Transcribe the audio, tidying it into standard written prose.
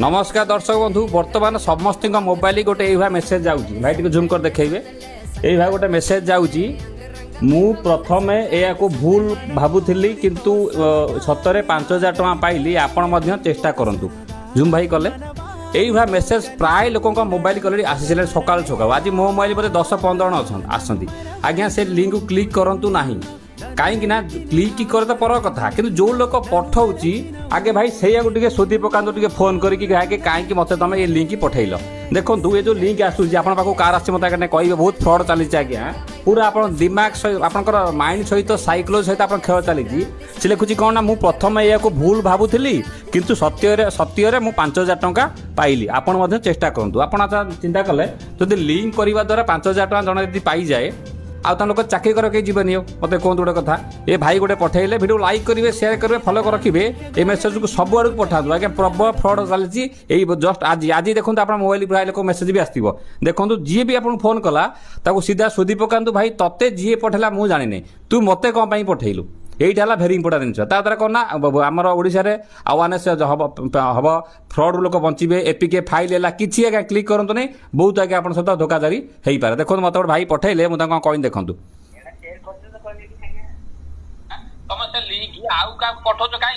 नमस्कार दर्शक बंधु बर्तमान समस्त मोबाइल गोटे यही मेसेज जाऊँगी भाई टी जूम कर देखेबे यही भाई गोटे मेसेज जाऊँगी मु प्रथम या भूल भावुली किंतु सतरे 5,000 टଙ୍କା पाइली आपण चेष्टा करंतु जूम भाई कले यही भाई मेसेज प्राय लोक मोबाइल कले आसी सकाल सकाल आज मो मोबाइल बोले 10-15 जन आसती आज्ञा से लिंक को क्लिक करंतु नाही कहीं ना क्लिक करे तो पर कथा कि जो लोक पठाऊँगी आगे भाई से शोधी पकाते फोन करके कहीं मत तुम ये लिंक पठेल देखो ये जो लिंक आसूँ आप कार आस मत कहे बहुत फ्रड चली आज्ञा पूरा आप दिमाग आपंकर माइंड सहित साइकोलोजी सहित आप खेल चली से लिखुची कौन ना मुझे प्रथम या भूल भावुली किंतु सत्य मुझे 5,000 टଙ୍କା पाइली आपण चेष्टा करूँ आप चिंता कले जब लिंक करने द्वारा 5,000 टଙ୍କା जन यदि पाई जाए आउ लोक चाकरी कर कहीं जीवन मत कहूँ गोटे कथा ये भाई गोटे पठेले वीडियो लाइक करेंगे शेयर करेंगे फॉलो कर रखिए ये मेसेज को सब आड़ पठातु आज्ञा प्रबल फ्रड चलती जस्ट आज आज देखो आप मोबाइल प्राय लोक मेसेज भी आसो देखो जी भी आपको फोन कला सीधा शोधी पकातु भाई तते जी पठेला मुझे जानी तू मत कौन पठेलु यहीटा भेरी इंपोर्टाट जिन द्वारा कौन ना आमर ओडिशा रे अवेयरनेस हम फ्रड लोक बचे एपीके फाइल है किसी आगे क्लिक करूँ नहीं बहुत आगे आप सहित धोखाधारी हो पारे देखो मत गोटे भाई पठेले मुझे कह देखूँ तुम से लिंक आउ का पठाउछ काई